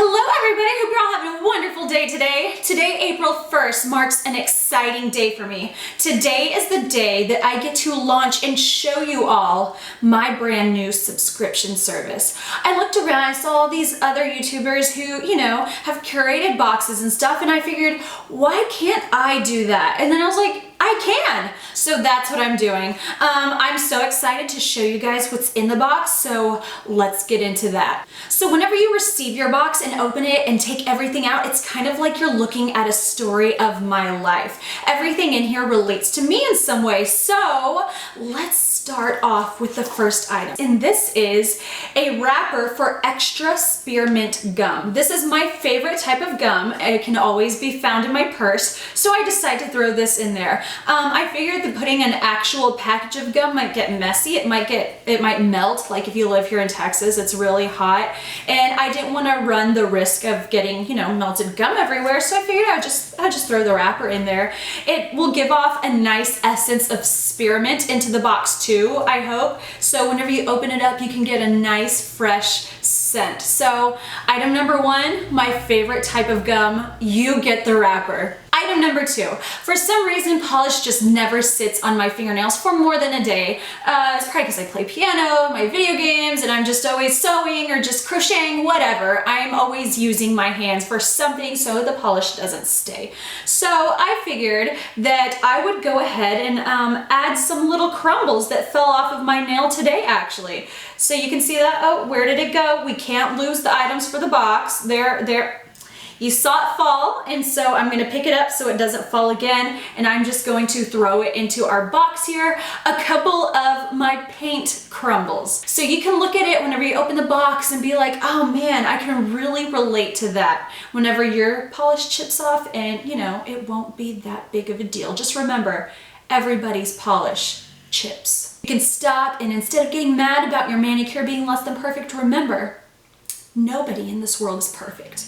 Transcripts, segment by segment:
Hello everybody, hope you're all having a wonderful day today. Today, April 1st, marks an exciting day for me. Today is the day that I get to launch and show you all my brand new subscription service. I looked around, I saw all these other YouTubers who, have curated boxes and stuff, and I figured, why can't I do that? And then I was like, I can. So that's what I'm doing. I'm so excited to show you guys what's in the box, so let's get into that. So whenever you receive your box and open it and take everything out, it's kind of like you're looking at a story of my life. Everything in here relates to me in some way, so let's start off with the first item. And this is a wrapper for extra spearmint gum. This is my favorite type of gum. It can always be found in my purse, so I decided to throw this in there. I figured that putting an actual package of gum might get messy. It might melt, like if you live here in Texas, it's really hot. And I didn't want to run the risk of getting, melted gum everywhere, so I figured I'd just throw the wrapper in there. It will give off a nice essence of spearmint into the box too, I hope. So whenever you open it up, you can get a nice fresh scent. So item number one, my favorite type of gum, you get the wrapper. Item number two, for some reason polish just never sits on my fingernails for more than a day. It's probably because I play piano, my video games, and I'm just always sewing or just crocheting, whatever. I'm always using my hands for something so the polish doesn't stay. So I figured that I would go ahead and add some little crumbles that fell off of my nail today actually. So you can see that, oh, where did it go? We can't lose the items for the box. There. You saw it fall, and so I'm gonna pick it up so it doesn't fall again, and I'm just going to throw it into our box here, a couple of my paint crumbles. So you can look at it whenever you open the box and be like, oh man, I can really relate to that. Whenever your polish chips off and, it won't be that big of a deal. Just remember, everybody's polish chips. You can stop, and instead of getting mad about your manicure being less than perfect, remember, nobody in this world is perfect.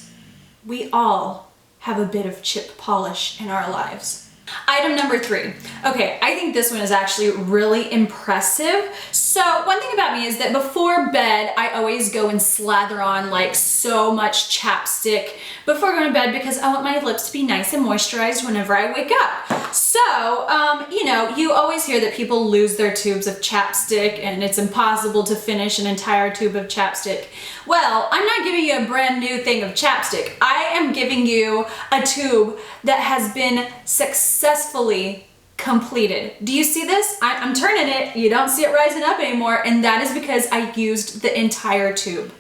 We all have a bit of chip polish in our lives. Item number three. Okay, I think this one is actually really impressive. So one thing about me is that before bed, I always go and slather on like so much chapstick before going to bed because I want my lips to be nice and moisturized whenever I wake up. So, you always hear that people lose their tubes of chapstick and it's impossible to finish an entire tube of chapstick. Well, I'm not giving you a brand new thing of chapstick. I am giving you a tube that has been successfully completed. Do you see this? I'm turning it. You don't see it rising up anymore, and that is because I used the entire tube.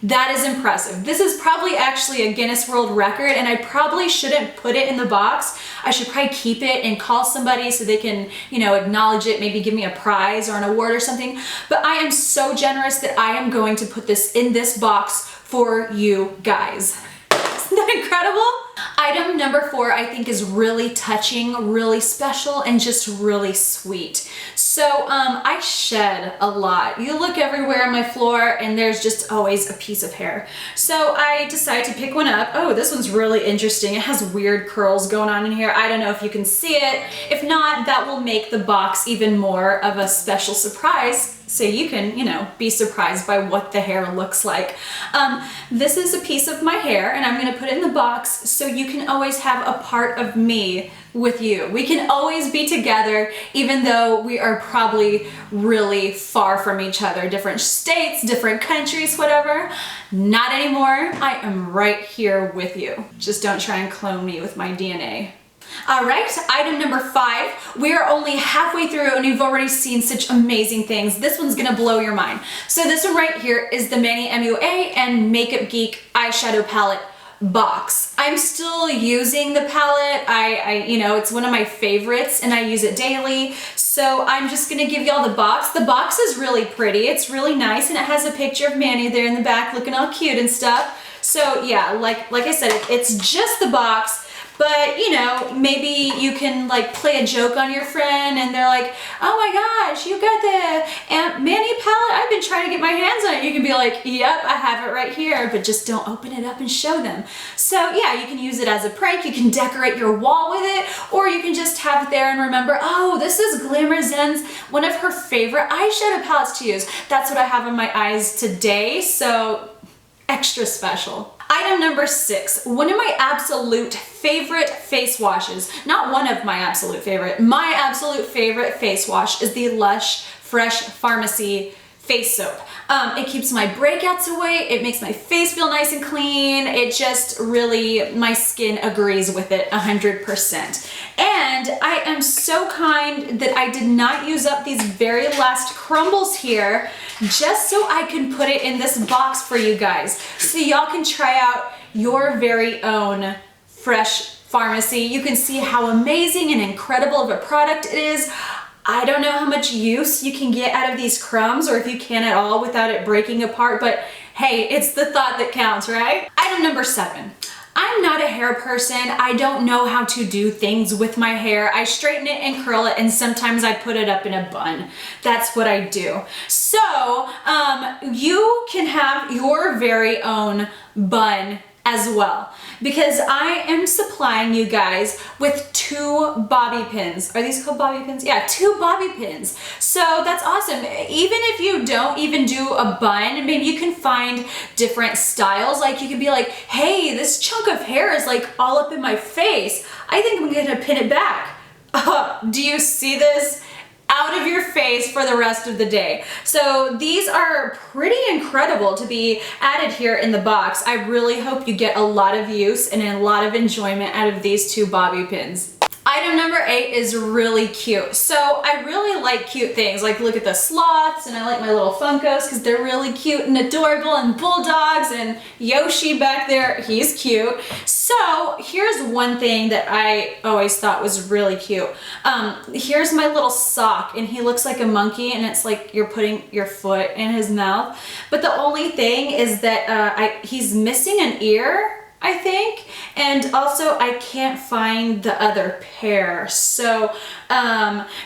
That is impressive. This is probably actually a Guinness World Record, and I probably shouldn't put it in the box. I should probably keep it and call somebody so they can, acknowledge it, maybe give me a prize or an award or something. But I am so generous that I am going to put this in this box for you guys. Isn't that incredible? Item number four, I think, is really touching, really special, and just really sweet. So I shed a lot. You look everywhere on my floor and there's just always a piece of hair. So I decided to pick one up. Oh, this one's really interesting. It has weird curls going on in here. I don't know if you can see it. If not, that will make the box even more of a special surprise. So you can, be surprised by what the hair looks like. This is a piece of my hair, and I'm gonna put it in the box so you can always have a part of me with you. We can always be together, even though we are probably really far from each other. Different states, different countries, whatever. Not anymore. I am right here with you. Just don't try and clone me with my DNA. All right, item number five. We are only halfway through and you've already seen such amazing things. This one's gonna blow your mind. So this one right here is the Manny MUA and Makeup Geek eyeshadow palette box. I'm still using the palette. It's one of my favorites and I use it daily. So I'm just gonna give y'all the box. The box is really pretty. It's really nice and it has a picture of Manny there in the back looking all cute and stuff. So yeah, like I said, it's just the box. But, maybe you can like play a joke on your friend and they're like, oh my gosh, you got the Manny palette. I've been trying to get my hands on it. You can be like, yep, I have it right here, but just don't open it up and show them. So yeah, you can use it as a prank. You can decorate your wall with it, or you can just have it there and remember, oh, this is GlamourZen's, one of her favorite eyeshadow palettes to use. That's what I have on my eyes today. So extra special. Item Item number 6, one of my absolute favorite face washes. Not one of my absolute favorite. My absolute favorite face wash is the Lush Fresh Pharmacy face soap. It keeps my breakouts away. It makes my face feel nice and clean. It just really, my skin agrees with it 100%. And I am so kind that I did not use up these very last crumbles here just so I can put it in this box for you guys. So y'all can try out your very own Fresh Pharmacy. You can see how amazing and incredible of a product it is. I don't know how much use you can get out of these crumbs, or if you can at all without it breaking apart, but hey, it's the thought that counts, right? Item number 7. I'm not a hair person. I don't know how to do things with my hair. I straighten it and curl it, and sometimes I put it up in a bun. That's what I do. So you can have your very own bun as well, because I am supplying you guys with 2 bobby pins. Are these called bobby pins? Yeah, 2 bobby pins. So that's awesome. Even if you don't even do a bun, maybe you can find different styles. Like you could be like, hey, this chunk of hair is like all up in my face. I think I'm gonna pin it back. Do you see this? Out of your face for the rest of the day. So these are pretty incredible to be added here in the box. I really hope you get a lot of use and a lot of enjoyment out of these 2 bobby pins. Item number 8 is really cute. So I really like cute things. Like look at the sloths, and I like my little Funkos because they're really cute and adorable, and bulldogs, and Yoshi back there, he's cute. So here's one thing that I always thought was really cute. Here's my little sock, and he looks like a monkey, and it's like you're putting your foot in his mouth. But the only thing is that he's missing an ear, I think, and also I can't find the other pair. So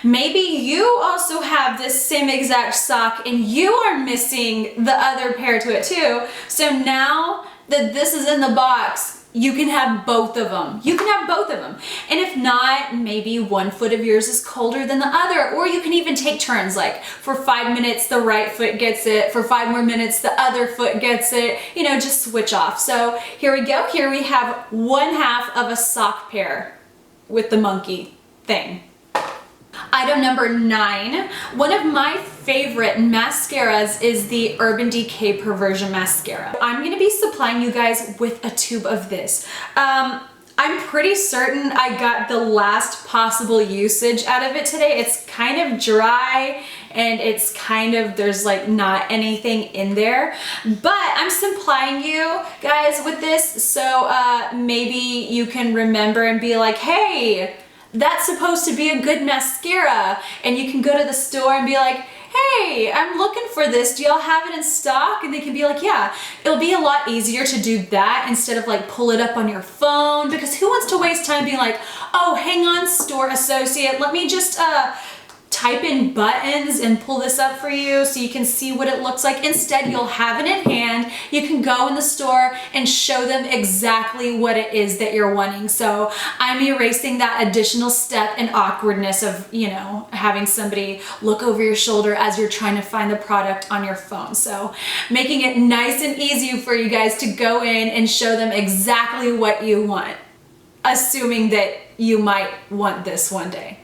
maybe you also have this same exact sock and you are missing the other pair to it too. So now that this is in the box, you can have both of them. You can have both of them. And if not, maybe one foot of yours is colder than the other, or you can even take turns, like for 5 minutes the right foot gets it, for 5 more minutes the other foot gets it, you know, just switch off. So here we go. Here we have 1/2 of a sock pair with the monkey thing. Item number 9, one of my favorite mascaras is the Urban Decay Perversion Mascara. I'm gonna be supplying you guys with a tube of this. I'm pretty certain I got the last possible usage out of it today. It's kind of dry and it's kind of, there's like not anything in there, but I'm supplying you guys with this so maybe you can remember and be like, hey, that's supposed to be a good mascara, and you can go to the store and be like, hey, I'm looking for this. Do y'all have it in stock? And they can be like, yeah. It'll be a lot easier to do that instead of like pull it up on your phone, because who wants to waste time being like, oh, hang on, store associate, let me just type in buttons and pull this up for you so you can see what it looks like. Instead, you'll have it in hand. You can go in the store and show them exactly what it is that you're wanting. So I'm erasing that additional step and awkwardness of, you know, having somebody look over your shoulder as you're trying to find the product on your phone. So making it nice and easy for you guys to go in and show them exactly what you want, assuming that you might want this one day.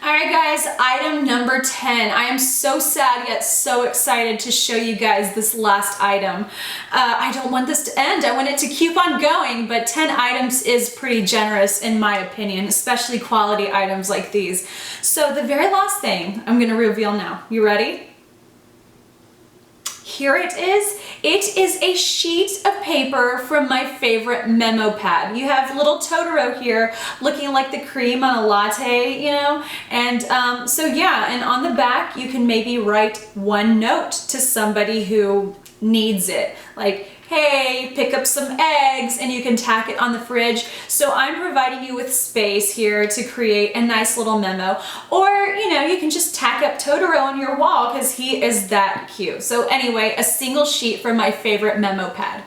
All right, guys, item number 10. I am so sad yet so excited to show you guys this last item. I don't want this to end. I want it to keep on going, but 10 items is pretty generous in my opinion, especially quality items like these. So the very last thing I'm gonna reveal now. You ready? Here it is. It is a sheet of paper from my favorite Memo Pad. You have little Totoro here looking like the cream on a latte, you know? And so yeah, and on the back you can maybe write one note to somebody who needs it. Like, hey, pick up some eggs, and you can tack it on the fridge. So I'm providing you with space here to create a nice little memo. Or, you know, you can just tack up Totoro on your wall because he is that cute. So anyway, a single sheet from my favorite Memo Pad.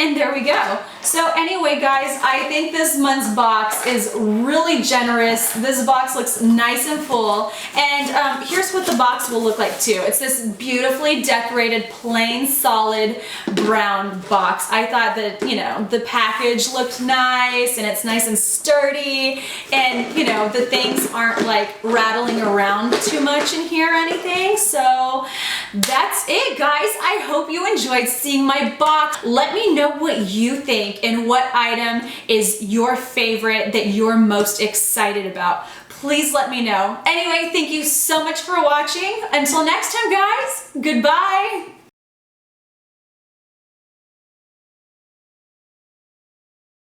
And there we go. So anyway, guys, I think this month's box is really generous. This box looks nice and full. And here's what the box will look like too. It's this beautifully decorated, plain, solid brown box. I thought that, you know, the package looked nice and it's nice and sturdy. And, you know, the things aren't like rattling around too much in here or anything. So that's it, guys. I hope you enjoyed seeing my box. Let me know what you think and what item is your favorite that you're most excited about. Please let me know. Anyway, thank you so much for watching. Until next time, guys, goodbye.